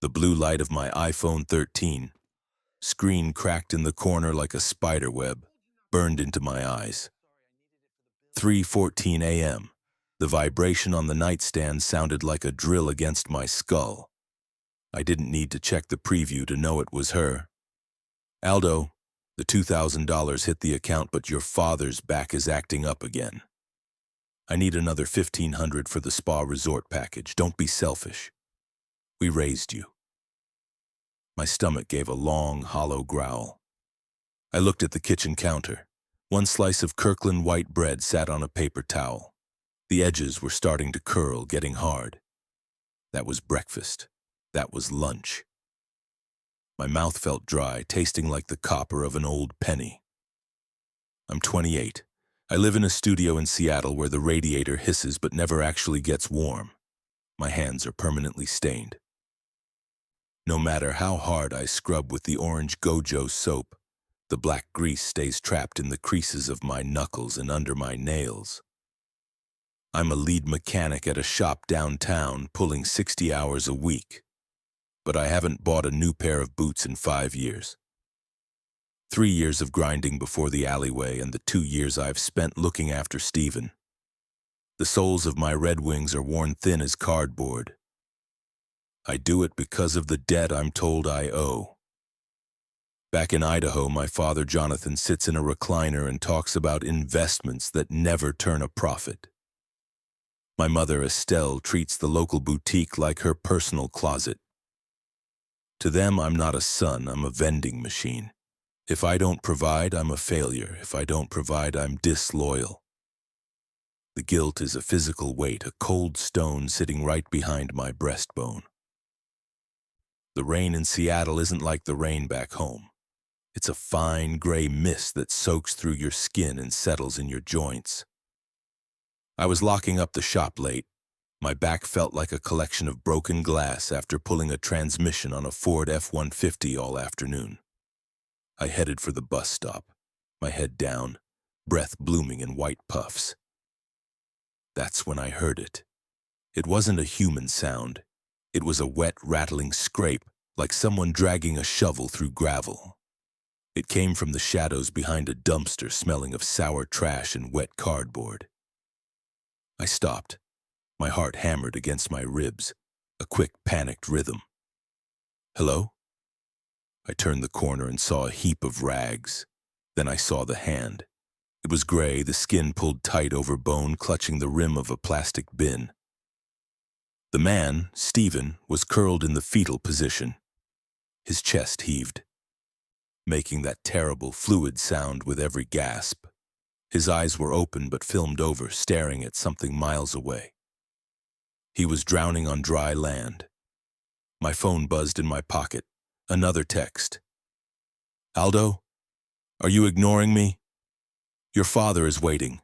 The blue light of my iPhone 13, screen cracked in the corner like a spider web, burned into my eyes. 3:14 a.m. The vibration on the nightstand sounded like a drill against my skull. I didn't need to check the preview to know it was her. Aldo, the $2,000 hit the account, but your father's back is acting up again. I need another $1,500 for the spa resort package. Don't be selfish. We raised you. My stomach gave a long, hollow growl. I looked at the kitchen counter. One slice of Kirkland white bread sat on a paper towel. The edges were starting to curl, getting hard. That was breakfast. That was lunch. My mouth felt dry, tasting like the copper of an old penny. I'm 28. I live in a studio in Seattle where the radiator hisses but never actually gets warm. My hands are permanently stained. No matter how hard I scrub with the orange Gojo soap, the black grease stays trapped in the creases of my knuckles and under my nails. I'm a lead mechanic at a shop downtown, pulling 60 hours a week, but I haven't bought a new pair of boots in 5 years. 3 years of grinding before the alleyway and the 2 years I've spent looking after Steven. The soles of my Red Wings are worn thin as cardboard. I do it because of the debt I'm told I owe. Back in Idaho, my father Jonathan sits in a recliner and talks about investments that never turn a profit. My mother Estelle treats the local boutique like her personal closet. To them, I'm not a son, I'm a vending machine. If I don't provide, I'm a failure. If I don't provide, I'm disloyal. The guilt is a physical weight, a cold stone sitting right behind my breastbone. The rain in Seattle isn't like the rain back home. It's a fine gray mist that soaks through your skin and settles in your joints. I was locking up the shop late. My back felt like a collection of broken glass after pulling a transmission on a Ford F-150 all afternoon. I headed for the bus stop, my head down, breath blooming in white puffs. That's when I heard it. It wasn't a human sound. It was a wet, rattling scrape, like someone dragging a shovel through gravel. It came from the shadows behind a dumpster smelling of sour trash and wet cardboard. I stopped. My heart hammered against my ribs, a quick, panicked rhythm. Hello? I turned the corner and saw a heap of rags. Then I saw the hand. It was gray, the skin pulled tight over bone, clutching the rim of a plastic bin. The man, Steven, was curled in the fetal position. His chest heaved, making that terrible fluid sound with every gasp. His eyes were open but filmed over, staring at something miles away. He was drowning on dry land. My phone buzzed in my pocket. Another text. Aldo, are you ignoring me? Your father is waiting.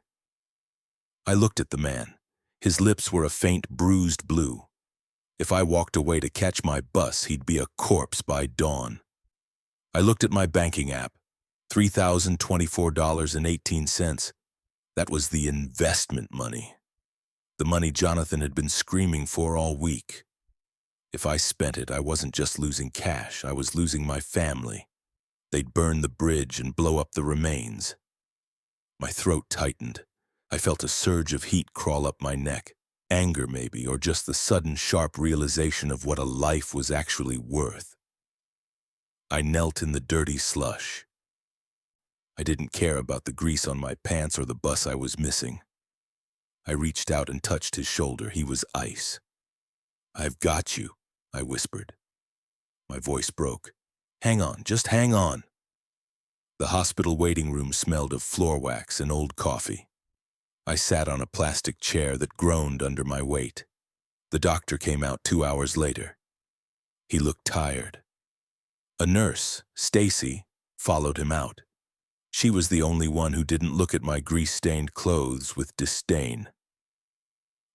I looked at the man. His lips were a faint, bruised blue. If I walked away to catch my bus, he'd be a corpse by dawn. I looked at my banking app. $3,024.18. That was the investment money. The money Jonathan had been screaming for all week. If I spent it, I wasn't just losing cash, I was losing my family. They'd burn the bridge and blow up the remains. My throat tightened. I felt a surge of heat crawl up my neck. Anger maybe, or just the sudden sharp realization of what a life was actually worth. I knelt in the dirty slush. I didn't care about the grease on my pants or the bus I was missing. I reached out and touched his shoulder. He was ice. I've got you, I whispered. My voice broke. Hang on, just hang on. The hospital waiting room smelled of floor wax and old coffee. I sat on a plastic chair that groaned under my weight. The doctor came out 2 hours later. He looked tired. A nurse, Stacy, followed him out. She was the only one who didn't look at my grease-stained clothes with disdain.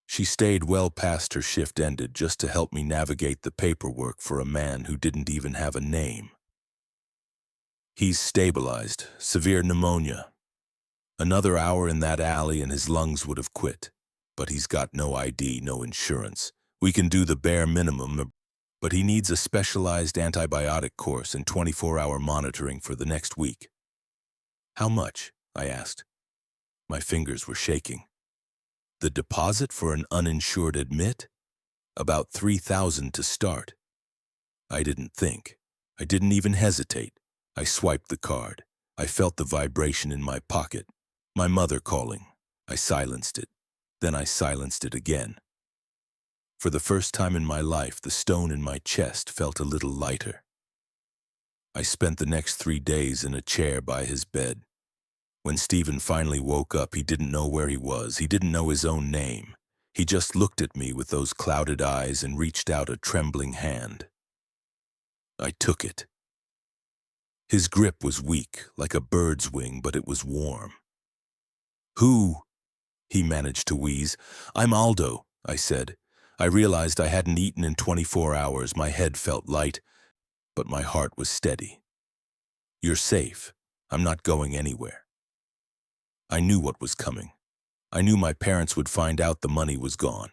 She stayed well past her shift ended just to help me navigate the paperwork for a man who didn't even have a name. He's stabilized, severe pneumonia. Another hour in that alley and his lungs would have quit. But he's got no ID, no insurance. We can do the bare minimum. but he needs a specialized antibiotic course and 24-hour monitoring for the next week. How much? I asked. My fingers were shaking. The deposit for an uninsured admit? About $3,000 to start. I didn't think. I didn't even hesitate. I swiped the card. I felt the vibration in my pocket. My mother calling. I silenced it. Then I silenced it again. For the first time in my life, the stone in my chest felt a little lighter. I spent the next 3 days in a chair by his bed. When Stephen finally woke up, he didn't know where he was. He didn't know his own name. He just looked at me with those clouded eyes and reached out a trembling hand. I took it. His grip was weak, like a bird's wing, but it was warm. "Who?" he managed to wheeze. "I'm Aldo," I said. I realized I hadn't eaten in 24 hours. My head felt light, but my heart was steady. "You're safe. I'm not going anywhere." I knew what was coming. I knew my parents would find out the money was gone.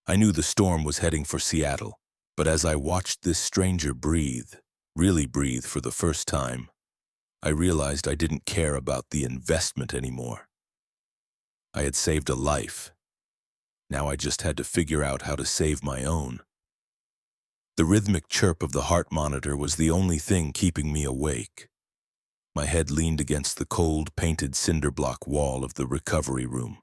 I knew the storm was heading for Seattle. But as I watched this stranger breathe, really breathe for the first time, I realized I didn't care about the investment anymore. I had saved a life. Now I just had to figure out how to save my own. The rhythmic chirp of the heart monitor was the only thing keeping me awake. My head leaned against the cold, painted cinder block wall of the recovery room.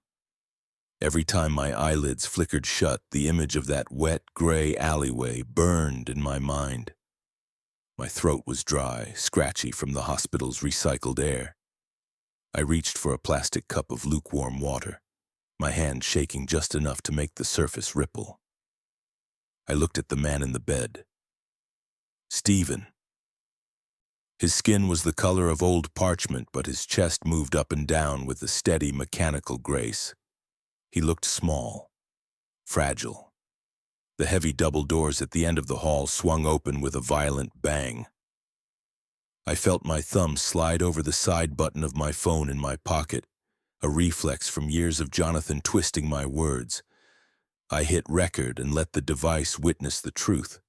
Every time my eyelids flickered shut, the image of that wet, gray alleyway burned in my mind. My throat was dry, scratchy from the hospital's recycled air. I reached for a plastic cup of lukewarm water, my hand shaking just enough to make the surface ripple. I looked at the man in the bed. Stephen. His skin was the color of old parchment, but his chest moved up and down with a steady, mechanical grace. He looked small, fragile. The heavy double doors at the end of the hall swung open with a violent bang. I felt my thumb slide over the side button of my phone in my pocket, a reflex from years of Jonathan twisting my words. I hit record and let the device witness the truth.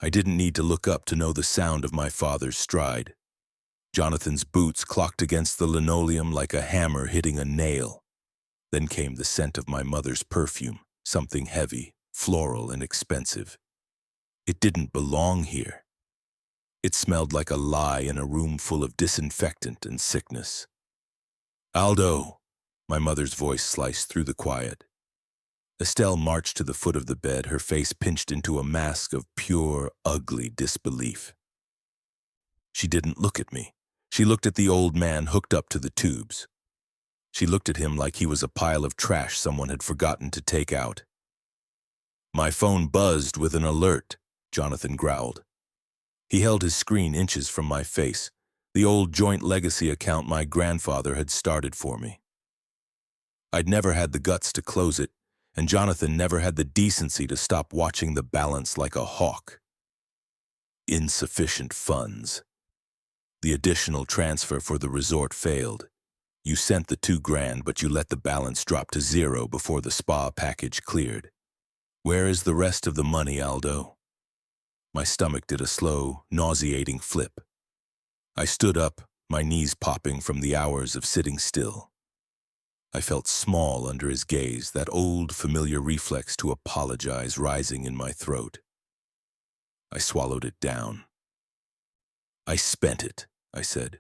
I didn't need to look up to know the sound of my father's stride. Jonathan's boots clocked against the linoleum like a hammer hitting a nail. Then came the scent of my mother's perfume, something heavy, floral, and expensive. It didn't belong here. It smelled like a lie in a room full of disinfectant and sickness. "Aldo," my mother's voice sliced through the quiet. Estelle marched to the foot of the bed, her face pinched into a mask of pure, ugly disbelief. She didn't look at me. She looked at the old man hooked up to the tubes. She looked at him like he was a pile of trash someone had forgotten to take out. "My phone buzzed with an alert," Jonathan growled. He held his screen inches from my face, the old joint legacy account my grandfather had started for me. I'd never had the guts to close it, and Jonathan never had the decency to stop watching the balance like a hawk. Insufficient funds. The additional transfer for the resort failed. You sent the $2,000, but you let the balance drop to zero before the spa package cleared. Where is the rest of the money, Aldo? My stomach did a slow, nauseating flip. I stood up, my knees popping from the hours of sitting still. I felt small under his gaze, that old, familiar reflex to apologize rising in my throat. I swallowed it down. "I spent it," I said.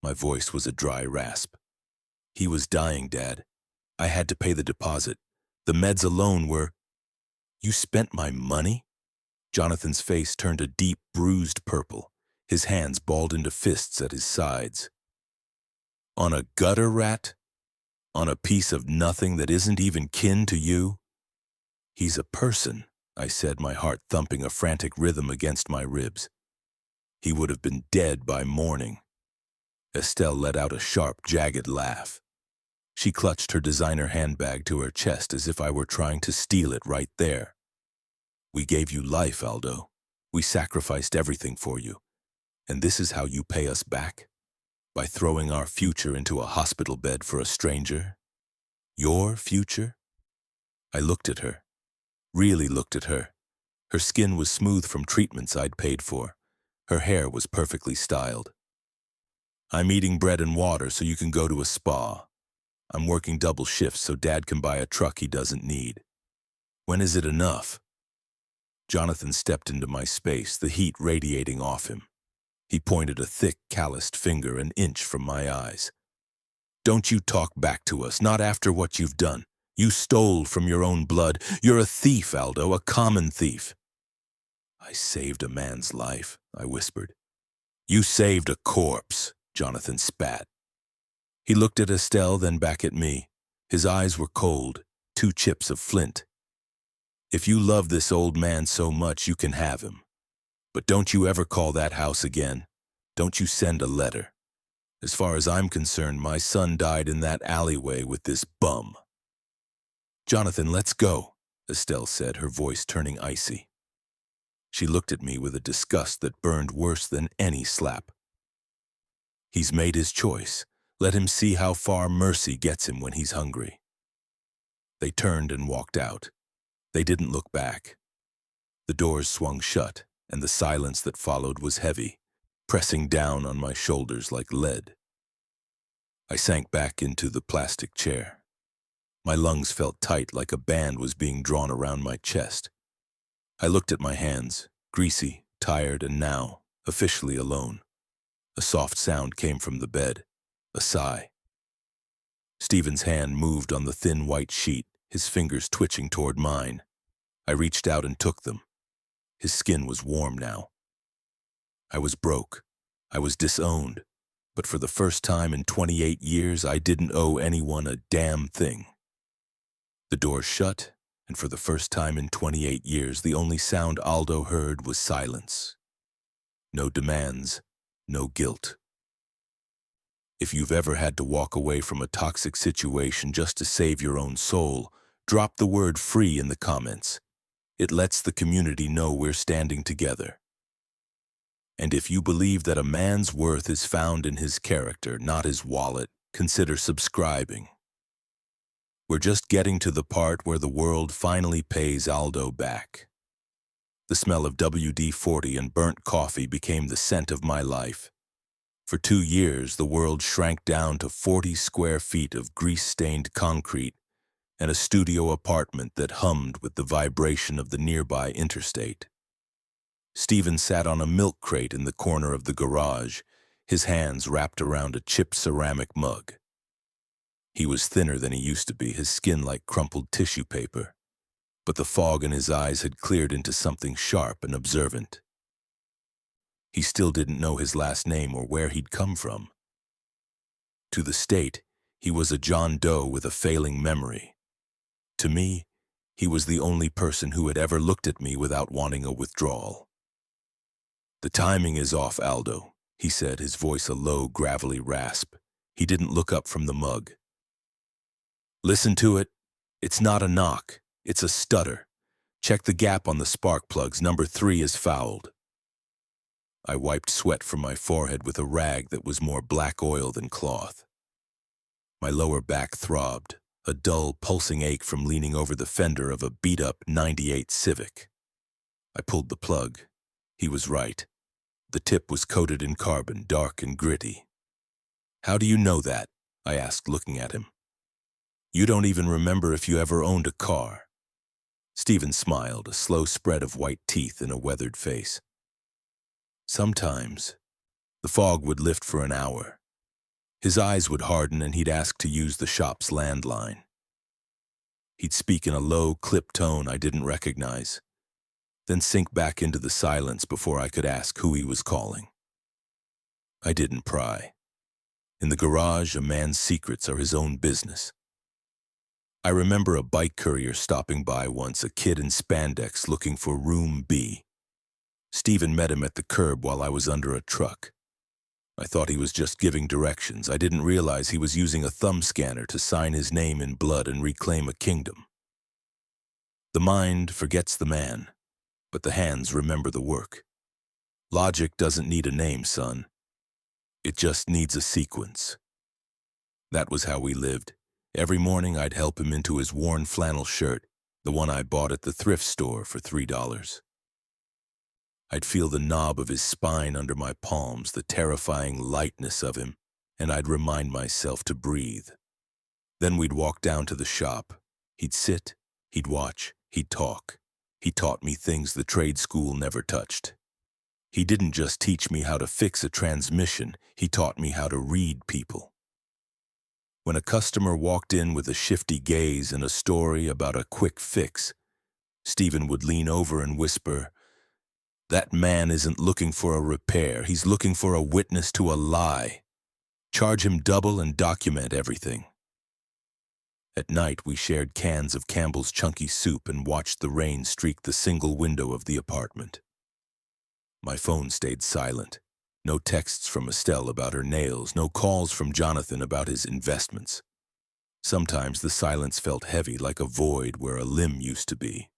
My voice was a dry rasp. "He was dying, Dad. I had to pay the deposit. The meds alone were—" "You spent my money?" Jonathan's face turned a deep, bruised purple, his hands balled into fists at his sides. "On a gutter rat? On a piece of nothing that isn't even kin to you?" "He's a person," I said, my heart thumping a frantic rhythm against my ribs. "He would have been dead by morning." Estelle let out a sharp, jagged laugh. She clutched her designer handbag to her chest as if I were trying to steal it right there. "We gave you life, Aldo. We sacrificed everything for you. And this is how you pay us back? By throwing our future into a hospital bed for a stranger? Your future?" I looked at her, really looked at her. Her skin was smooth from treatments I'd paid for. Her hair was perfectly styled. I'm eating bread and water so you can go to a spa. I'm working double shifts so Dad can buy a truck he doesn't need. When is it enough? Jonathan stepped into my space, the heat radiating off him. He pointed a thick, calloused finger an inch from my eyes. Don't you talk back to us, not after what you've done. You stole from your own blood. You're a thief, Aldo, a common thief. I saved a man's life, I whispered. You saved a corpse, Jonathan spat. He looked at Estelle, then back at me. His eyes were cold, 2 chips of flint. If you love this old man so much, you can have him. But don't you ever call that house again. Don't you send a letter. As far as I'm concerned, my son died in that alleyway with this bum. Jonathan, let's go, Estelle said, her voice turning icy. She looked at me with a disgust that burned worse than any slap. He's made his choice. Let him see how far mercy gets him when he's hungry. They turned and walked out. They didn't look back. The doors swung shut, and the silence that followed was heavy, pressing down on my shoulders like lead. I sank back into the plastic chair. My lungs felt tight like a band was being drawn around my chest. I looked at my hands, greasy, tired, and now, officially alone. A soft sound came from the bed, a sigh. Stephen's hand moved on the thin white sheet, his fingers twitching toward mine. I reached out and took them. His skin was warm now. I was broke. I was disowned. But for the first time in 28 years, I didn't owe anyone a damn thing. The door shut, and for the first time in 28 years, the only sound Aldo heard was silence. No demands, no guilt. If you've ever had to walk away from a toxic situation just to save your own soul, drop the word free in the comments. It lets the community know we're standing together. And if you believe that a man's worth is found in his character, not his wallet, consider subscribing. We're just getting to the part where the world finally pays Aldo back. The smell of WD-40 and burnt coffee became the scent of my life. For 2 years, the world shrank down to 40 square feet of grease-stained concrete and a studio apartment that hummed with the vibration of the nearby interstate. Stephen sat on a milk crate in the corner of the garage, his hands wrapped around a chipped ceramic mug. He was thinner than he used to be, his skin like crumpled tissue paper, but the fog in his eyes had cleared into something sharp and observant. He still didn't know his last name or where he'd come from. To the state, he was a John Doe with a failing memory. To me, he was the only person who had ever looked at me without wanting a withdrawal. The timing is off, Aldo, he said, his voice a low, gravelly rasp. He didn't look up from the mug. Listen to it. It's not a knock. It's a stutter. Check the gap on the spark plugs. Number 3 is fouled. I wiped sweat from my forehead with a rag that was more black oil than cloth. My lower back throbbed, a dull, pulsing ache from leaning over the fender of a beat-up '98 Civic. I pulled the plug. He was right. The tip was coated in carbon, dark and gritty. How do you know that? I asked, looking at him. You don't even remember if you ever owned a car. Stephen smiled, a slow spread of white teeth in a weathered face. Sometimes, the fog would lift for an hour. His eyes would harden and he'd ask to use the shop's landline. He'd speak in a low, clipped tone I didn't recognize, then sink back into the silence before I could ask who he was calling. I didn't pry. In the garage, a man's secrets are his own business. I remember a bike courier stopping by once, a kid in spandex looking for room B. Stephen met him at the curb while I was under a truck. I thought he was just giving directions. I didn't realize he was using a thumb scanner to sign his name in blood and reclaim a kingdom. The mind forgets the man, but the hands remember the work. Logic doesn't need a name, son. It just needs a sequence. That was how we lived. Every morning I'd help him into his worn flannel shirt, the one I bought at the thrift store for $3. I'd feel the knob of his spine under my palms, the terrifying lightness of him, and I'd remind myself to breathe. Then we'd walk down to the shop. He'd sit, he'd watch, he'd talk. He taught me things the trade school never touched. He didn't just teach me how to fix a transmission, he taught me how to read people. When a customer walked in with a shifty gaze and a story about a quick fix, Stephen would lean over and whisper, "That man isn't looking for a repair, he's looking for a witness to a lie. Charge him double and document everything." At night, we shared cans of Campbell's chunky soup and watched the rain streak the single window of the apartment. My phone stayed silent. No texts from Estelle about her nails, no calls from Jonathan about his investments. Sometimes the silence felt heavy, like a void where a limb used to be.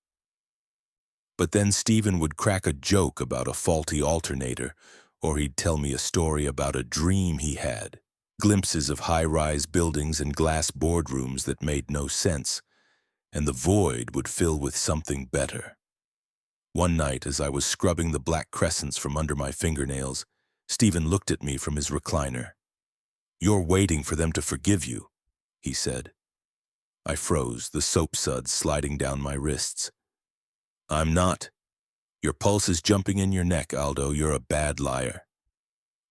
But then Stephen would crack a joke about a faulty alternator, or he'd tell me a story about a dream he had, glimpses of high-rise buildings and glass boardrooms that made no sense, and the void would fill with something better. One night, as I was scrubbing the black crescents from under my fingernails, Stephen looked at me from his recliner. "You're waiting for them to forgive you," he said. I froze, the soap suds sliding down my wrists. "I'm not. Your pulse is jumping in your neck, Aldo. You're a bad liar."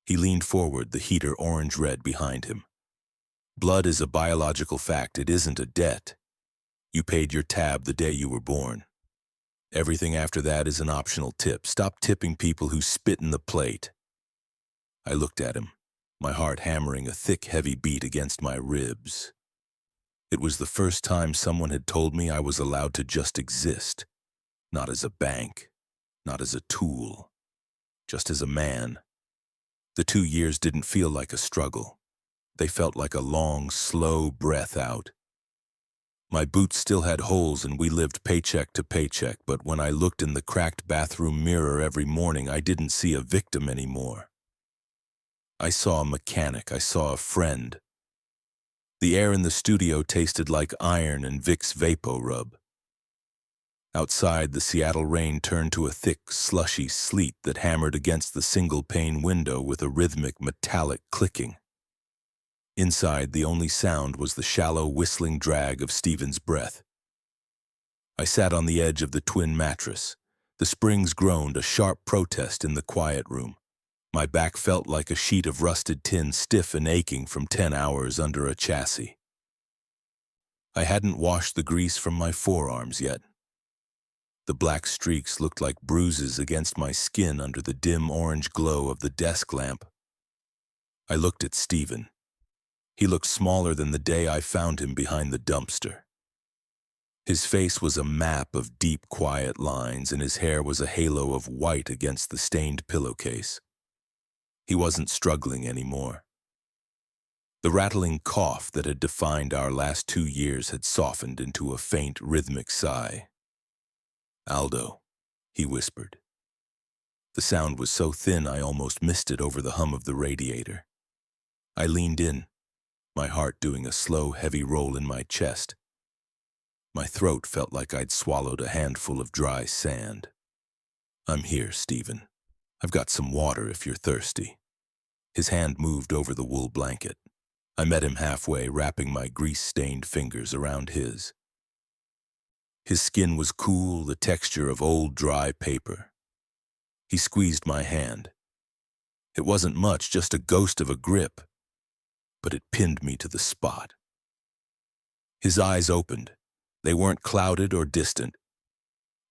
He leaned forward, the heater orange-red behind him. "Blood is a biological fact. It isn't a debt. You paid your tab the day you were born. Everything after that is an optional tip. Stop tipping people who spit in the plate." I looked at him, my heart hammering a thick, heavy beat against my ribs. It was the first time someone had told me I was allowed to just exist, not as a bank, not as a tool, just as a man. The 2 years didn't feel like a struggle. They felt like a long, slow breath out. My boots still had holes and we lived paycheck to paycheck, but when I looked in the cracked bathroom mirror every morning, I didn't see a victim anymore. I saw a mechanic, I saw a friend. The air in the studio tasted like iron and Vicks VapoRub. Outside, the Seattle rain turned to a thick, slushy sleet that hammered against the single-pane window with a rhythmic, metallic clicking. Inside, the only sound was the shallow, whistling drag of Stephen's breath. I sat on the edge of the twin mattress. The springs groaned, a sharp protest in the quiet room. My back felt like a sheet of rusted tin, stiff and aching from 10 hours under a chassis. I hadn't washed the grease from my forearms yet. The black streaks looked like bruises against my skin under the dim orange glow of the desk lamp. I looked at Stephen. He looked smaller than the day I found him behind the dumpster. His face was a map of deep, quiet lines, and his hair was a halo of white against the stained pillowcase. He wasn't struggling anymore. The rattling cough that had defined our last 2 years had softened into a faint, rhythmic sigh. "Aldo," he whispered. The sound was so thin I almost missed it over the hum of the radiator. I leaned in, my heart doing a slow, heavy roll in my chest. My throat felt like I'd swallowed a handful of dry sand. "I'm here, Stephen. I've got some water if you're thirsty." His hand moved over the wool blanket. I met him halfway, wrapping my grease-stained fingers around his. His skin was cool, the texture of old, dry paper. He squeezed my hand. It wasn't much, just a ghost of a grip, but it pinned me to the spot. His eyes opened. They weren't clouded or distant.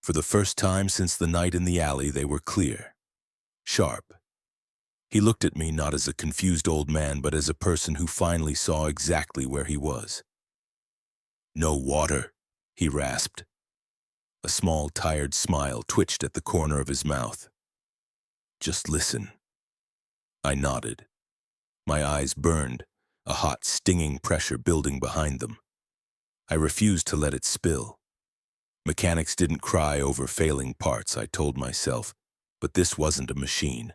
For the first time since the night in the alley, they were clear, sharp. He looked at me not as a confused old man, but as a person who finally saw exactly where he was. "No water," he rasped. A small, tired smile twitched at the corner of his mouth. "Just listen." I nodded. My eyes burned, a hot, stinging pressure building behind them. I refused to let it spill. Mechanics didn't cry over failing parts, I told myself, but this wasn't a machine.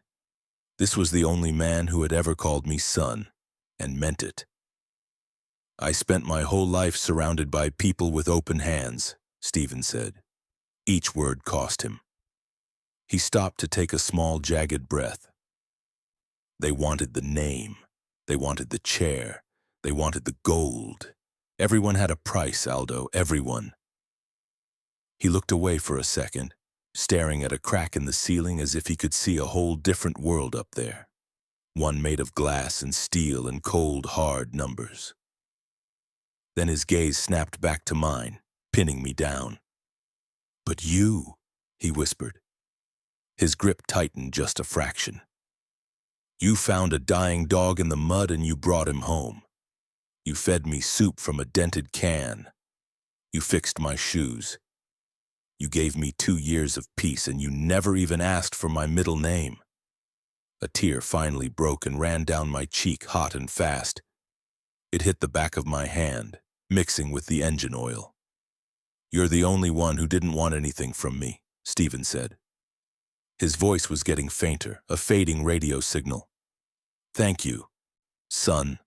This was the only man who had ever called me son, and meant it. "I spent my whole life surrounded by people with open hands," Stephen said. Each word cost him. He stopped to take a small, jagged breath. They wanted the name. They wanted the chair. They wanted the gold. Everyone had a price, Aldo, everyone. He looked away for a second, staring at a crack in the ceiling as if he could see a whole different world up there. One made of glass and steel and cold, hard numbers. Then his gaze snapped back to mine, pinning me down. "But you," he whispered. His grip tightened just a fraction. "You found a dying dog in the mud and you brought him home. You fed me soup from a dented can. You fixed my shoes. You gave me 2 years of peace and you never even asked for my middle name." A tear finally broke and ran down my cheek hot and fast. It hit the back of my hand, mixing with the engine oil. "You're the only one who didn't want anything from me," Stephen said. His voice was getting fainter, a fading radio signal. "Thank you, son."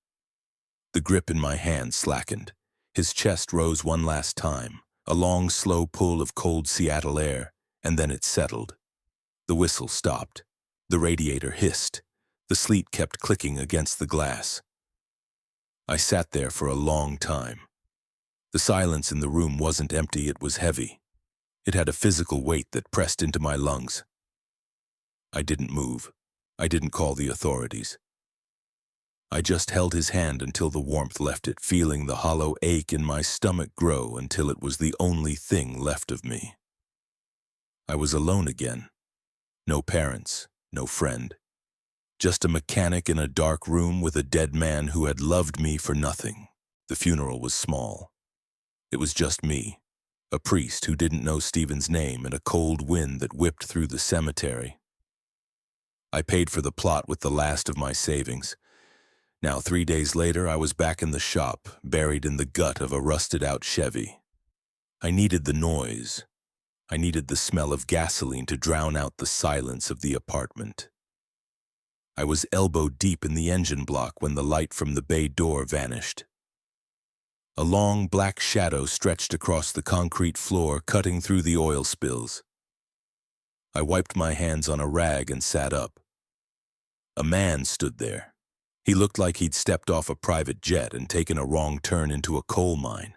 The grip in my hand slackened. His chest rose one last time, a long, slow pull of cold Seattle air, and then it settled. The whistle stopped. The radiator hissed. The sleet kept clicking against the glass. I sat there for a long time. The silence in the room wasn't empty, it was heavy. It had a physical weight that pressed into my lungs. I didn't move. I didn't call the authorities. I just held his hand until the warmth left it, feeling the hollow ache in my stomach grow until it was the only thing left of me. I was alone again. No parents, no friend. Just a mechanic in a dark room with a dead man who had loved me for nothing. The funeral was small. It was just me, a priest who didn't know Stephen's name, and a cold wind that whipped through the cemetery. I paid for the plot with the last of my savings. Now 3 days later, I was back in the shop, buried in the gut of a rusted-out Chevy. I needed the noise. I needed the smell of gasoline to drown out the silence of the apartment. I was elbow-deep in the engine block when the light from the bay door vanished. A long black shadow stretched across the concrete floor, cutting through the oil spills. I wiped my hands on a rag and sat up. A man stood there. He looked like he'd stepped off a private jet and taken a wrong turn into a coal mine.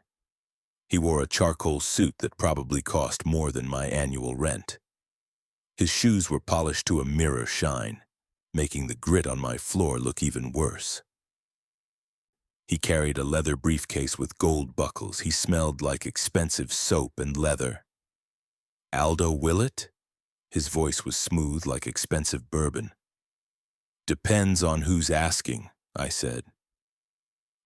He wore a charcoal suit that probably cost more than my annual rent. His shoes were polished to a mirror shine, making the grit on my floor look even worse. He carried a leather briefcase with gold buckles. He smelled like expensive soap and leather. "Aldo Willett?" His voice was smooth like expensive bourbon. "Depends on who's asking," I said.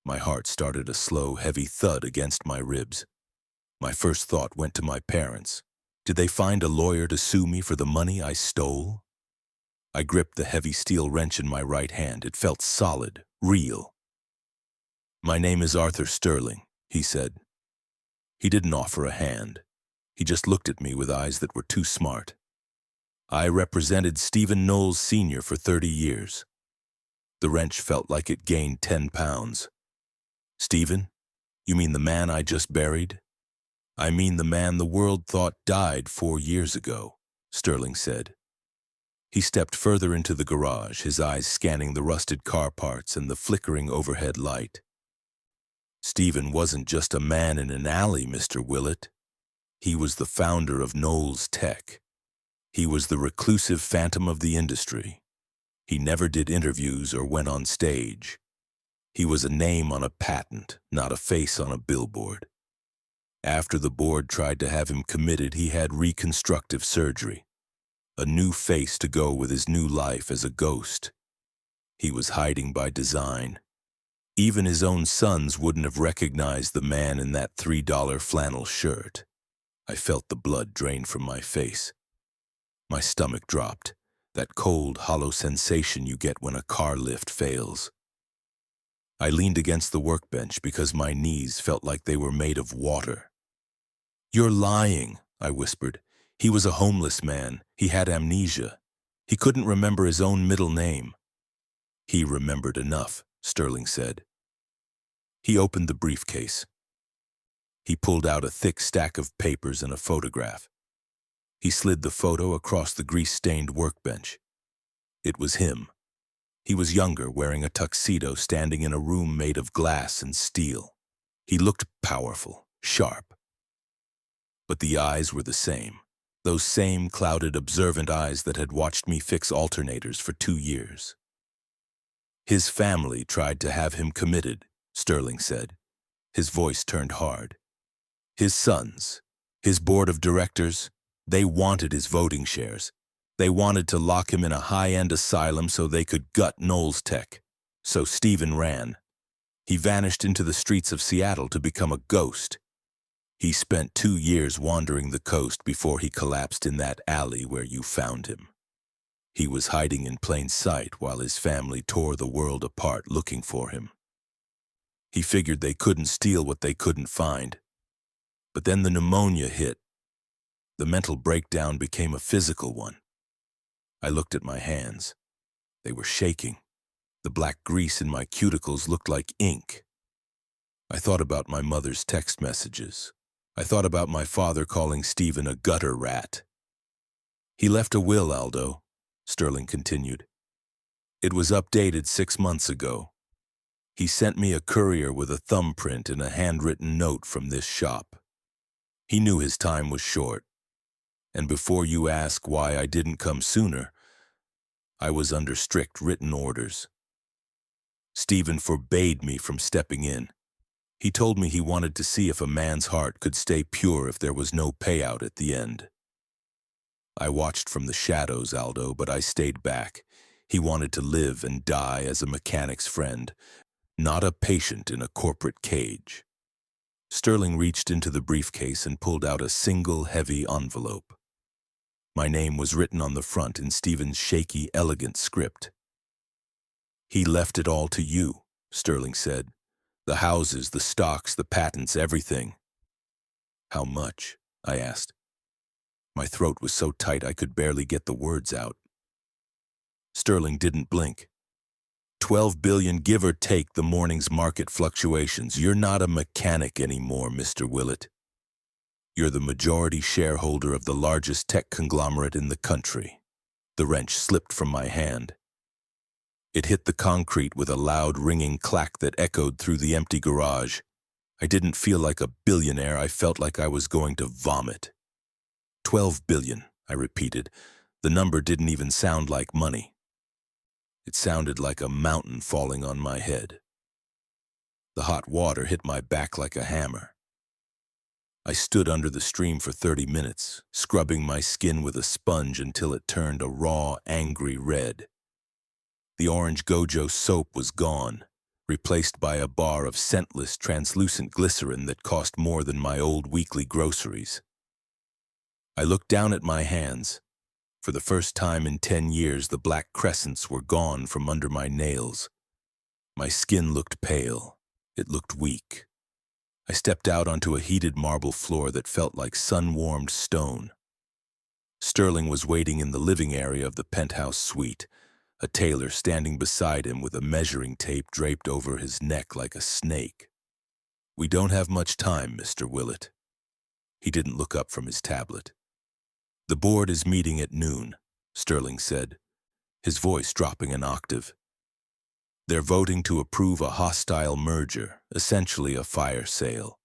My heart started a slow, heavy thud against my ribs. My first thought went to my parents. Did they find a lawyer to sue me for the money I stole? I gripped the heavy steel wrench in my right hand. It felt solid, real. "My name is Arthur Sterling," he said. He didn't offer a hand. He just looked at me with eyes that were too smart. "I represented Stephen Knowles Sr. for 30 years. The wrench felt like it gained 10 pounds. "Stephen? You mean the man I just buried?" "I mean the man the world thought died 4 years ago," Sterling said. He stepped further into the garage, his eyes scanning the rusted car parts and the flickering overhead light. "Stephen wasn't just a man in an alley, Mr. Willett. He was the founder of Knowles Tech. He was the reclusive phantom of the industry. He never did interviews or went on stage. He was a name on a patent, not a face on a billboard. After the board tried to have him committed, he had reconstructive surgery. A new face to go with his new life as a ghost. He was hiding by design. Even his own sons wouldn't have recognized the man in that $3 flannel shirt. I felt the blood drain from my face. My stomach dropped, that cold, hollow sensation you get when a car lift fails. I leaned against the workbench because my knees felt like they were made of water. "You're lying," I whispered. "He was a homeless man. He had amnesia. He couldn't remember his own middle name." "He remembered enough," Sterling said. He opened the briefcase. He pulled out a thick stack of papers and a photograph. He slid the photo across the grease-stained workbench. It was him. He was younger, wearing a tuxedo, standing in a room made of glass and steel. He looked powerful, sharp. But the eyes were the same. Those same clouded, observant eyes that had watched me fix alternators for 2 years. His family tried to have him committed, Sterling said. His voice turned hard. His sons, his board of directors, they wanted his voting shares. They wanted to lock him in a high-end asylum so they could gut Knowles Tech. So Stephen ran. He vanished into the streets of Seattle to become a ghost. He spent 2 years wandering the coast before he collapsed in that alley where you found him. He was hiding in plain sight while his family tore the world apart looking for him. He figured they couldn't steal what they couldn't find. But then the pneumonia hit. The mental breakdown became a physical one. I looked at my hands. They were shaking. The black grease in my cuticles looked like ink. I thought about my mother's text messages. I thought about my father calling Stephen a gutter rat. He left a will, Aldo, Sterling continued. It was updated 6 months ago. He sent me a courier with a thumbprint and a handwritten note from this shop. He knew his time was short. And before you ask why I didn't come sooner, I was under strict written orders. Stephen forbade me from stepping in. He told me he wanted to see if a man's heart could stay pure if there was no payout at the end. I watched from the shadows, Aldo, but I stayed back. He wanted to live and die as a mechanic's friend, not a patient in a corporate cage. Sterling reached into the briefcase and pulled out a single heavy envelope. My name was written on the front in Stephen's shaky, elegant script. He left it all to you, Sterling said. The houses, the stocks, the patents, everything. How much? I asked. My throat was so tight I could barely get the words out. Sterling didn't blink. 12 billion, give or take the morning's market fluctuations. You're not a mechanic anymore, Mr. Willett. You're the majority shareholder of the largest tech conglomerate in the country. The wrench slipped from my hand. It hit the concrete with a loud ringing clack that echoed through the empty garage. I didn't feel like a billionaire. I felt like I was going to vomit. 12 billion, I repeated. The number didn't even sound like money. It sounded like a mountain falling on my head. The hot water hit my back like a hammer. I stood under the stream for 30 minutes, scrubbing my skin with a sponge until it turned a raw, angry red. The orange Gojo soap was gone, replaced by a bar of scentless, translucent glycerin that cost more than my old weekly groceries. I looked down at my hands. For the first time in 10 years, the black crescents were gone from under my nails. My skin looked pale. It looked weak. I stepped out onto a heated marble floor that felt like sun-warmed stone. Sterling was waiting in the living area of the penthouse suite, a tailor standing beside him with a measuring tape draped over his neck like a snake. We don't have much time, Mr. Willett. He didn't look up from his tablet. The board is meeting at noon, Sterling said, his voice dropping an octave. They're voting to approve a hostile merger, essentially a fire sale.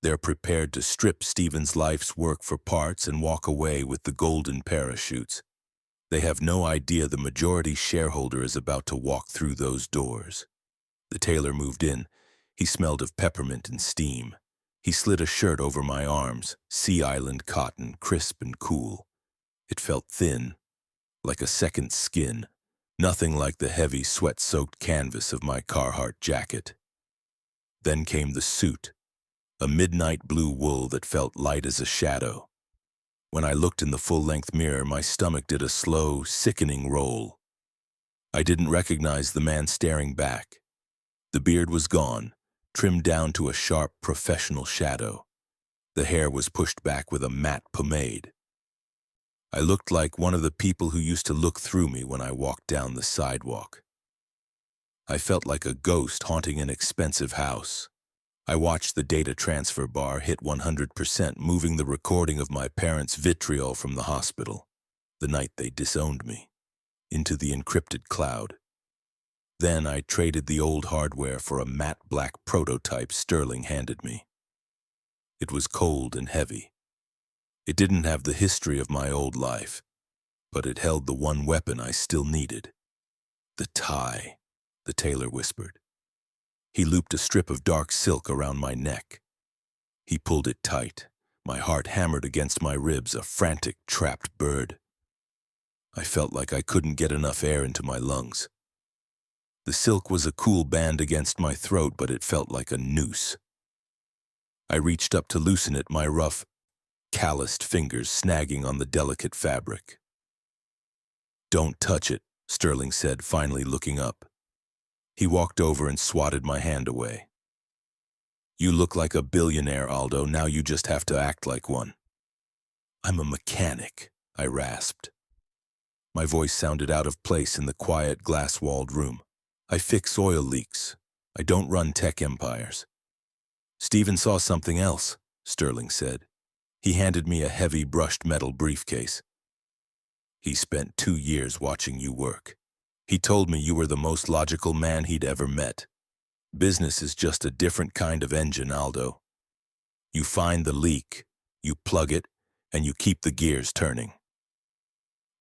They're prepared to strip Stephen's life's work for parts and walk away with the golden parachutes. They have no idea the majority shareholder is about to walk through those doors. The tailor moved in. He smelled of peppermint and steam. He slid a shirt over my arms, Sea Island cotton, crisp and cool. It felt thin, like a second skin. Nothing like the heavy, sweat-soaked canvas of my Carhartt jacket. Then came the suit, a midnight blue wool that felt light as a shadow. When I looked in the full-length mirror, my stomach did a slow, sickening roll. I didn't recognize the man staring back. The beard was gone, trimmed down to a sharp, professional shadow. The hair was pushed back with a matte pomade. I looked like one of the people who used to look through me when I walked down the sidewalk. I felt like a ghost haunting an expensive house. I watched the data transfer bar hit 100%, moving the recording of my parents' vitriol from the hospital, the night they disowned me, into the encrypted cloud. Then I traded the old hardware for a matte black prototype Sterling handed me. It was cold and heavy. It didn't have the history of my old life, but it held the one weapon I still needed. The tie, the tailor whispered. He looped a strip of dark silk around my neck. He pulled it tight. My heart hammered against my ribs, a frantic, trapped bird. I felt like I couldn't get enough air into my lungs. The silk was a cool band against my throat, but it felt like a noose. I reached up to loosen it, my rough, calloused fingers snagging on the delicate fabric. "Don't touch it," Sterling said, finally looking up. He walked over and swatted my hand away. "You look like a billionaire, Aldo. Now you just have to act like one." "I'm a mechanic," I rasped. My voice sounded out of place in the quiet, glass-walled room. "I fix oil leaks. I don't run tech empires." "Steven saw something else," Sterling said. He handed me a heavy, brushed metal briefcase. "He spent 2 years watching you work. He told me you were the most logical man he'd ever met. Business is just a different kind of engine, Aldo. You find the leak, you plug it, and you keep the gears turning."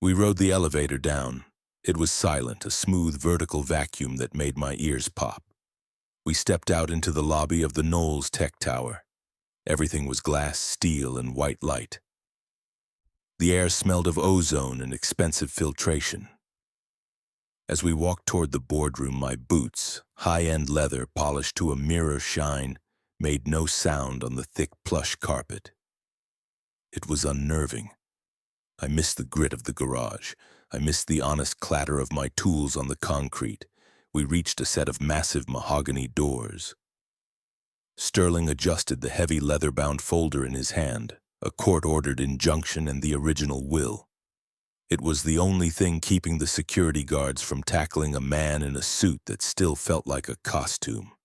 We rode the elevator down. It was silent, a smooth vertical vacuum that made my ears pop. We stepped out into the lobby of the Knowles Tech Tower. Everything was glass, steel, and white light. The air smelled of ozone and expensive filtration. As we walked toward the boardroom, my boots, high-end leather polished to a mirror shine, made no sound on the thick plush carpet. It was unnerving. I missed the grit of the garage. I missed the honest clatter of my tools on the concrete. We reached a set of massive mahogany doors. Sterling adjusted the heavy leather-bound folder in his hand, a court-ordered injunction and the original will. It was the only thing keeping the security guards from tackling a man in a suit that still felt like a costume.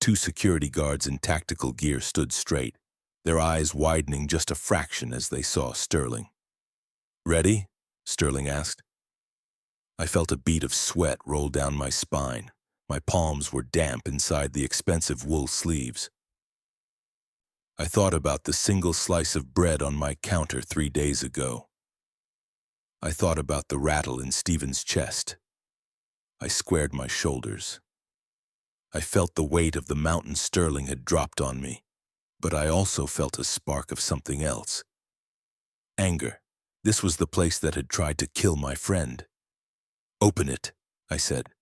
2 security guards in tactical gear stood straight, their eyes widening just a fraction as they saw Sterling. "Ready?" Sterling asked. I felt a bead of sweat roll down my spine. My palms were damp inside the expensive wool sleeves. I thought about the single slice of bread on my counter 3 days ago. I thought about the rattle in Steven's chest. I squared my shoulders. I felt the weight of the mountain Sterling had dropped on me, but I also felt a spark of something else. Anger. This was the place that had tried to kill my friend. "Open it," I said.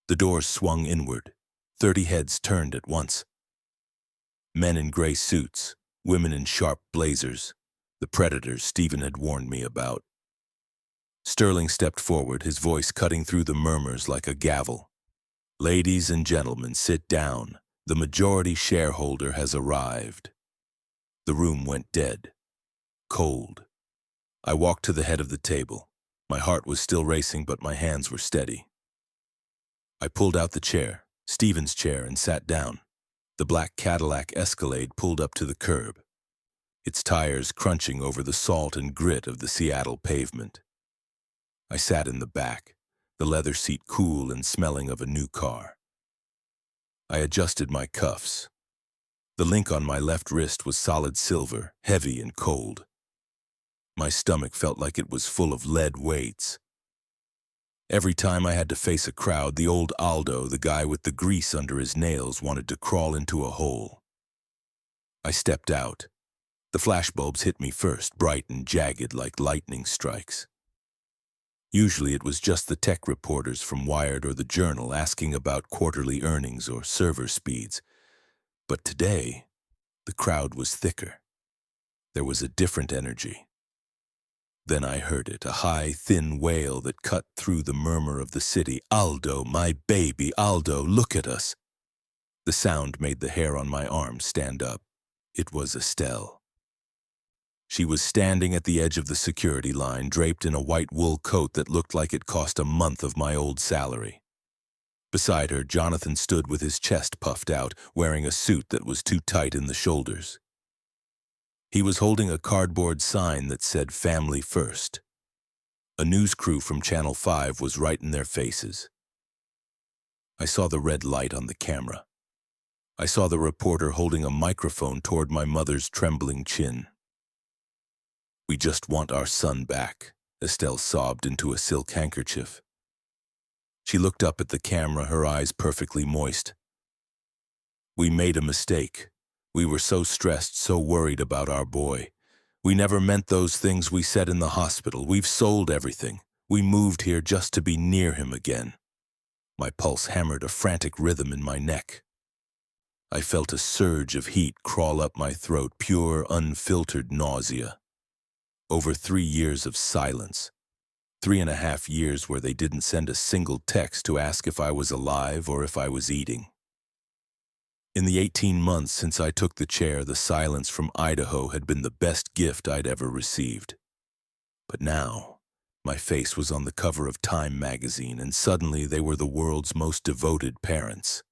The doors swung inward. 30 heads turned at once. Men in gray suits, women in sharp blazers, the predators Steven had warned me about. Sterling stepped forward, his voice cutting through the murmurs like a gavel. "Ladies and gentlemen, sit down. The majority shareholder has arrived." The room went dead, cold. I walked to the head of the table. My heart was still racing, but my hands were steady. I pulled out the chair, Steven's chair, and sat down. The black Cadillac Escalade pulled up to the curb, its tires crunching over the salt and grit of the Seattle pavement. I sat in the back, the leather seat cool and smelling of a new car. I adjusted my cuffs. The link on my left wrist was solid silver, heavy and cold. My stomach felt like it was full of lead weights. Every time I had to face a crowd, the old Aldo, the guy with the grease under his nails, wanted to crawl into a hole. I stepped out. The flashbulbs hit me first, bright and jagged like lightning strikes. Usually it was just the tech reporters from Wired or the Journal asking about quarterly earnings or server speeds. But today, the crowd was thicker. There was a different energy. Then I heard it, a high, thin wail that cut through the murmur of the city. "Aldo, my baby, Aldo, look at us." The sound made the hair on my arm stand up. It was Estelle. She was standing at the edge of the security line, draped in a white wool coat that looked like it cost a month of my old salary. Beside her, Jonathan stood with his chest puffed out, wearing a suit that was too tight in the shoulders. He was holding a cardboard sign that said "Family First." A news crew from Channel 5 was right in their faces. I saw the red light on the camera. I saw the reporter holding a microphone toward my mother's trembling chin. "We just want our son back," Estelle sobbed into a silk handkerchief. She looked up at the camera, her eyes perfectly moist. "We made a mistake. We were so stressed, so worried about our boy. We never meant those things we said in the hospital. We've sold everything. We moved here just to be near him again." My pulse hammered a frantic rhythm in my neck. I felt a surge of heat crawl up my throat, pure, unfiltered nausea. Over 3 years of silence. 3.5 years where they didn't send a single text to ask if I was alive or if I was eating. In the 18 months since I took the chair, the silence from Idaho had been the best gift I'd ever received. But now, my face was on the cover of Time magazine, and suddenly they were the world's most devoted parents.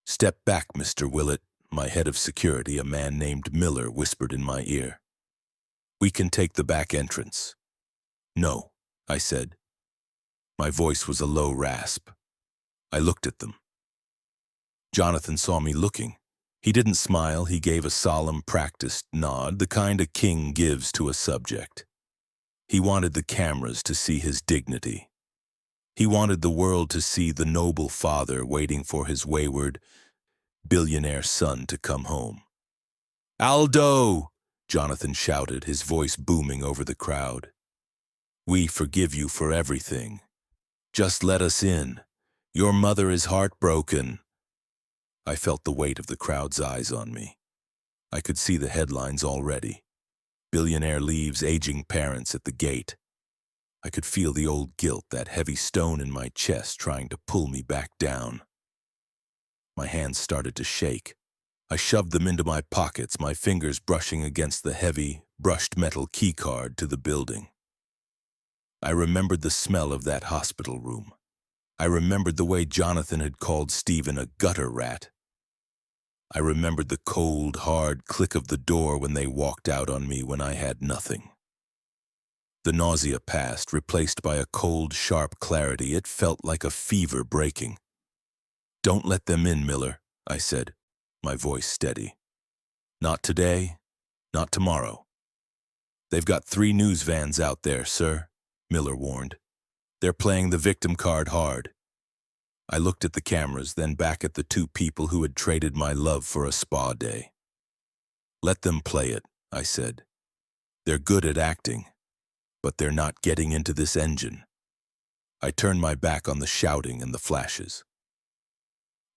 "Step back, Mr. Willett," my head of security, a man named Miller, whispered in my ear. "We can take the back entrance." "No," I said. My voice was a low rasp. I looked at them. Jonathan saw me looking. He didn't smile, he gave a solemn, practiced nod, the kind a king gives to a subject. He wanted the cameras to see his dignity. He wanted the world to see the noble father waiting for his wayward, billionaire son to come home. "Aldo!" Jonathan shouted, his voice booming over the crowd. "We forgive you for everything. Just let us in. Your mother is heartbroken." I felt the weight of the crowd's eyes on me. I could see the headlines already. "Billionaire leaves aging parents at the gate." I could feel the old guilt, that heavy stone in my chest trying to pull me back down. My hands started to shake. I shoved them into my pockets, my fingers brushing against the heavy, brushed metal keycard to the building. I remembered the smell of that hospital room. I remembered the way Jonathan had called Stephen a gutter rat. I remembered the cold, hard click of the door when they walked out on me when I had nothing. The nausea passed, replaced by a cold, sharp clarity. It felt like a fever breaking. "Don't let them in, Miller," I said, my voice steady. "Not today, not tomorrow." "They've got 3 news vans out there, sir," Miller warned. "They're playing the victim card hard." I looked at the cameras, then back at the 2 people who had traded my love for a spa day. "Let them play it," I said. "They're good at acting, but they're not getting into this engine." I turned my back on the shouting and the flashes.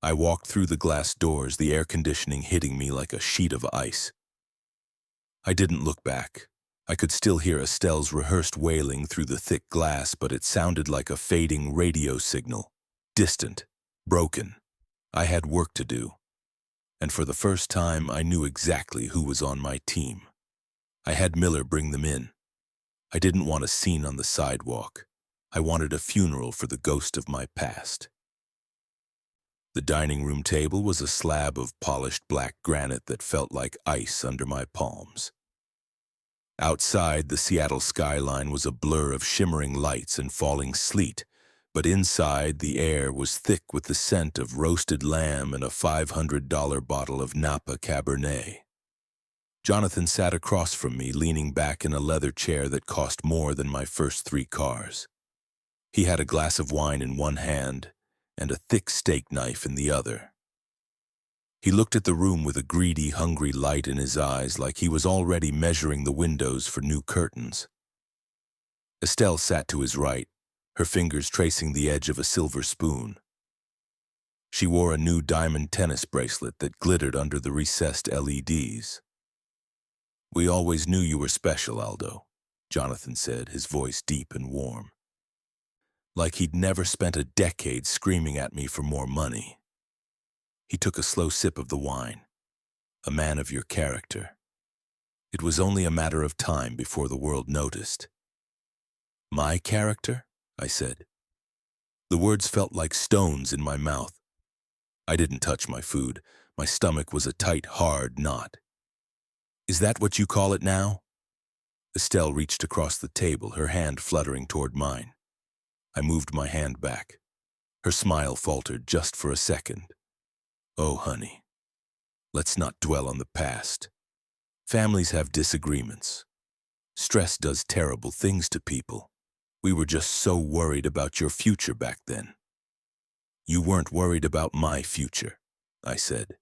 I walked through the glass doors, the air conditioning hitting me like a sheet of ice. I didn't look back. I could still hear Estelle's rehearsed wailing through the thick glass, but it sounded like a fading radio signal. Distant, broken. I had work to do. And for the first time, I knew exactly who was on my team. I had Miller bring them in. I didn't want a scene on the sidewalk. I wanted a funeral for the ghost of my past. The dining room table was a slab of polished black granite that felt like ice under my palms. Outside, the Seattle skyline was a blur of shimmering lights and falling sleet, but inside, the air was thick with the scent of roasted lamb and a $500 bottle of Napa Cabernet. Jonathan sat across from me, leaning back in a leather chair that cost more than my first 3 cars. He had a glass of wine in one hand and a thick steak knife in the other. He looked at the room with a greedy, hungry light in his eyes, like he was already measuring the windows for new curtains. Estelle sat to his right, her fingers tracing the edge of a silver spoon. She wore a new diamond tennis bracelet that glittered under the recessed LEDs. "We always knew you were special, Aldo," Jonathan said, his voice deep and warm. Like he'd never spent a decade screaming at me for more money. He took a slow sip of the wine. "A man of your character." It was only a matter of time before the world noticed. "My character?" I said. The words felt like stones in my mouth. I didn't touch my food. My stomach was a tight, hard knot. Is that what you call it now? Estelle reached across the table, her hand fluttering toward mine. I moved my hand back. Her smile faltered just for a second. Oh, honey, let's not dwell on the past. Families have disagreements. Stress does terrible things to people. We were just so worried about your future back then. You weren't worried about my future, I said.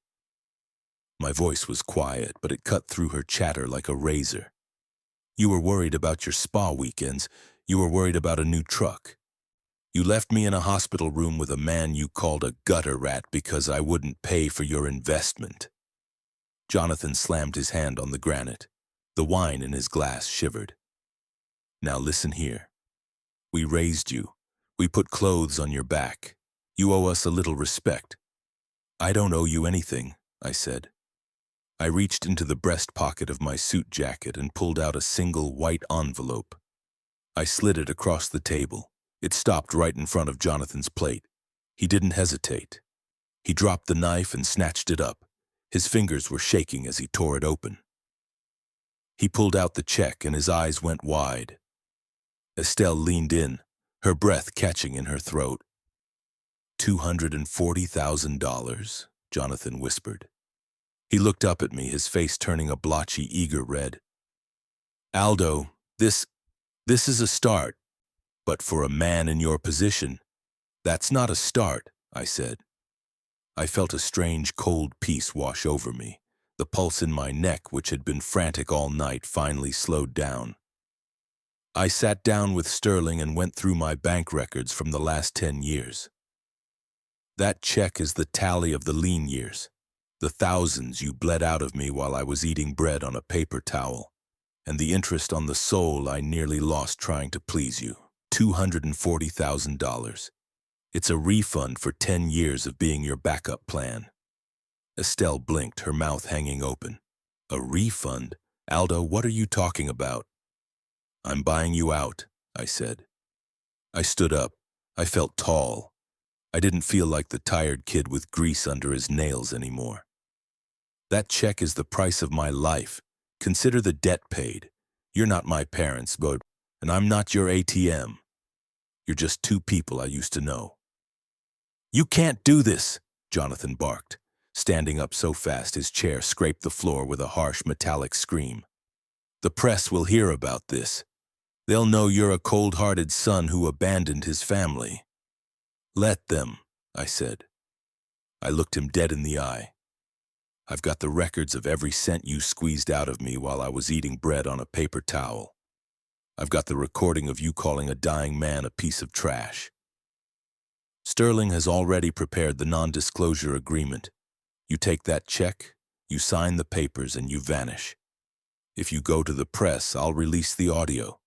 My voice was quiet, but it cut through her chatter like a razor. You were worried about your spa weekends. You were worried about a new truck. You left me in a hospital room with a man you called a gutter rat because I wouldn't pay for your investment. Jonathan slammed his hand on the granite. The wine in his glass shivered. Now listen here. We raised you. We put clothes on your back. You owe us a little respect. I don't owe you anything, I said. I reached into the breast pocket of my suit jacket and pulled out a single white envelope. I slid it across the table. It stopped right in front of Jonathan's plate. He didn't hesitate. He dropped the knife and snatched it up. His fingers were shaking as he tore it open. He pulled out the check and his eyes went wide. Estelle leaned in, her breath catching in her throat. $240,000, Jonathan whispered. He looked up at me, his face turning a blotchy, eager red. Aldo, this is a start. But for a man in your position, that's not a start, I said. I felt a strange, cold peace wash over me. The pulse in my neck, which had been frantic all night, finally slowed down. I sat down with Sterling and went through my bank records from the last 10 years. That check is the tally of the lean years, the thousands you bled out of me while I was eating bread on a paper towel, and the interest on the soul I nearly lost trying to please you. $240,000. It's a refund for 10 years of being your backup plan. Estelle blinked, her mouth hanging open. A refund? Aldo, what are you talking about? I'm buying you out, I said. I stood up. I felt tall. I didn't feel like the tired kid with grease under his nails anymore. That check is the price of my life. Consider the debt paid. You're not my parents, but and I'm not your ATM. You're just two people I used to know. You can't do this, Jonathan barked, standing up so fast his chair scraped the floor with a harsh metallic scream. The press will hear about this. They'll know you're a cold-hearted son who abandoned his family. Let them, I said. I looked him dead in the eye. I've got the records of every cent you squeezed out of me while I was eating bread on a paper towel. I've got the recording of you calling a dying man a piece of trash. Sterling has already prepared the non-disclosure agreement. You take that check, you sign the papers, and you vanish. If you go to the press, I'll release the audio.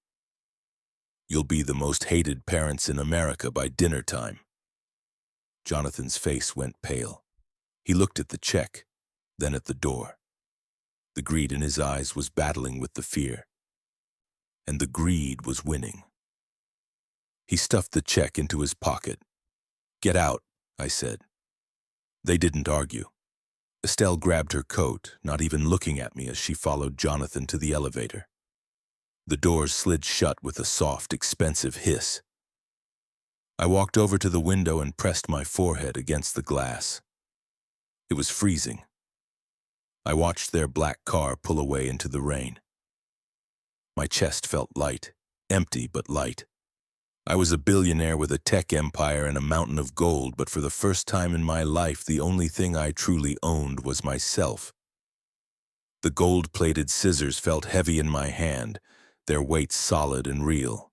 You'll be the most hated parents in America by dinner time. Jonathan's face went pale. He looked at the check, then at the door. The greed in his eyes was battling with the fear. And the greed was winning. He stuffed the check into his pocket. Get out, I said. They didn't argue. Estelle grabbed her coat, not even looking at me as she followed Jonathan to the elevator. The doors slid shut with a soft, expensive hiss. I walked over to the window and pressed my forehead against the glass. It was freezing. I watched their black car pull away into the rain. My chest felt light, empty but light. I was a billionaire with a tech empire and a mountain of gold, but for the first time in my life, the only thing I truly owned was myself. The gold-plated scissors felt heavy in my hand, their weight solid and real.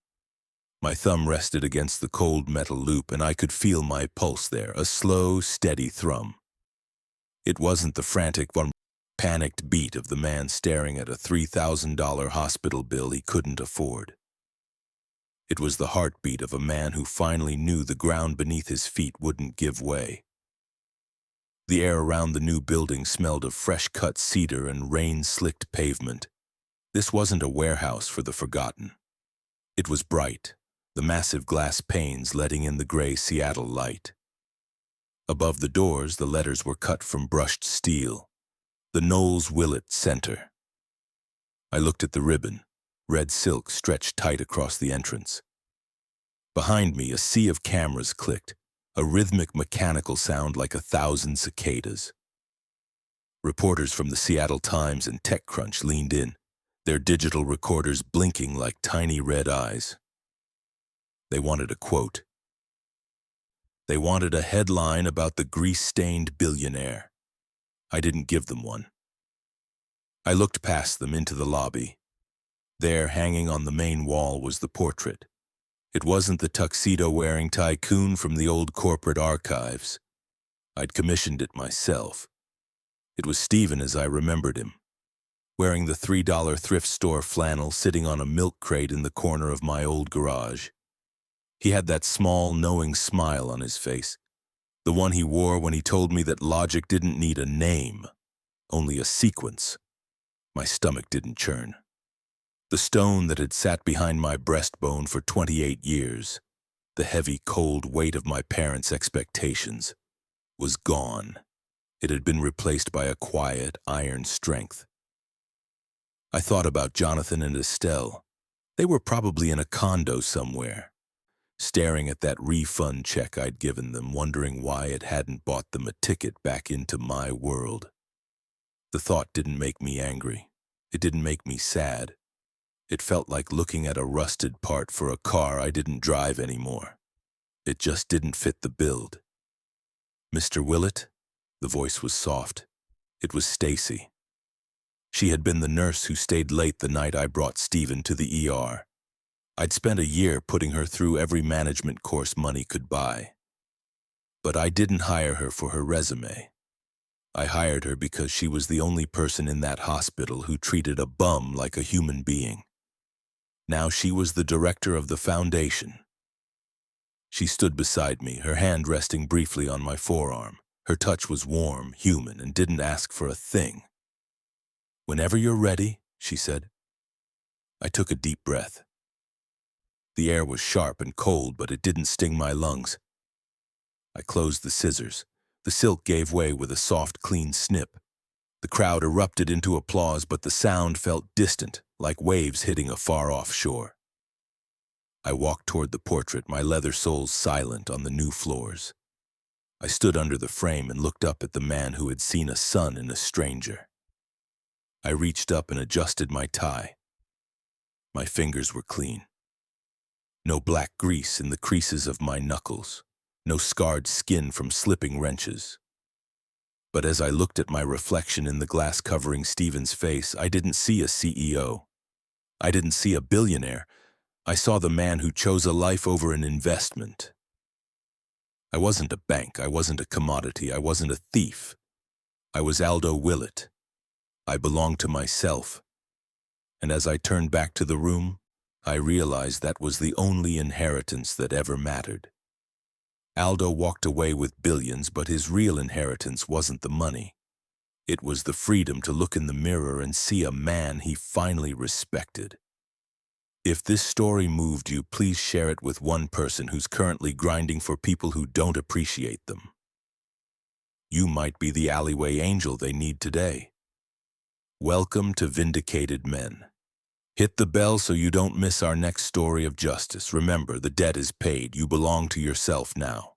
My thumb rested against the cold metal loop, and I could feel my pulse there, a slow, steady thrum. It wasn't the frantic, panicked beat of the man staring at a $3,000 hospital bill he couldn't afford. It was the heartbeat of a man who finally knew the ground beneath his feet wouldn't give way. The air around the new building smelled of fresh-cut cedar and rain-slicked pavement. This wasn't a warehouse for the forgotten. It was bright, the massive glass panes letting in the gray Seattle light. Above the doors, the letters were cut from brushed steel. The Knowles Willett Center. I looked at the ribbon, red silk stretched tight across the entrance. Behind me, a sea of cameras clicked, a rhythmic mechanical sound like 1,000 cicadas. Reporters from the Seattle Times and TechCrunch leaned in, their digital recorders blinking like tiny red eyes. They wanted a quote. They wanted a headline about the grease-stained billionaire. I didn't give them one. I looked past them into the lobby. There, hanging on the main wall, was the portrait. It wasn't the tuxedo-wearing tycoon from the old corporate archives. I'd commissioned it myself. It was Stephen as I remembered him, wearing the $3 thrift store flannel, sitting on a milk crate in the corner of my old garage. He had that small, knowing smile on his face, the one he wore when he told me that logic didn't need a name, only a sequence. My stomach didn't churn. The stone that had sat behind my breastbone for 28 years, the heavy, cold weight of my parents' expectations, was gone. It had been replaced by a quiet, iron strength. I thought about Jonathan and Estelle. They were probably in a condo somewhere, staring at that refund check I'd given them, wondering why it hadn't bought them a ticket back into my world. The thought didn't make me angry. It didn't make me sad. It felt like looking at a rusted part for a car I didn't drive anymore. It just didn't fit the build. Mr. Willett? The voice was soft. It was Stacy. She had been the nurse who stayed late the night I brought Stephen to the ER. I'd spent a year putting her through every management course money could buy. But I didn't hire her for her resume. I hired her because she was the only person in that hospital who treated a bum like a human being. Now she was the director of the foundation. She stood beside me, her hand resting briefly on my forearm. Her touch was warm, human, and didn't ask for a thing. "Whenever you're ready," she said. I took a deep breath. The air was sharp and cold, but it didn't sting my lungs. I closed the scissors. The silk gave way with a soft, clean snip. The crowd erupted into applause, but the sound felt distant, like waves hitting a far-off shore. I walked toward the portrait, my leather soles silent on the new floors. I stood under the frame and looked up at the man who had seen a son in a stranger. I reached up and adjusted my tie. My fingers were clean. No black grease in the creases of my knuckles, no scarred skin from slipping wrenches. But as I looked at my reflection in the glass covering Stephen's face, I didn't see a CEO. I didn't see a billionaire. I saw the man who chose a life over an investment. I wasn't a bank, I wasn't a commodity, I wasn't a thief. I was Aldo Willett. I belonged to myself. And as I turned back to the room, I realized that was the only inheritance that ever mattered. Aldo walked away with billions, but his real inheritance wasn't the money. It was the freedom to look in the mirror and see a man he finally respected. If this story moved you, please share it with one person who's currently grinding for people who don't appreciate them. You might be the alleyway angel they need today. Welcome to Vindicated Men. Hit the bell so you don't miss our next story of justice. Remember, the debt is paid. You belong to yourself now.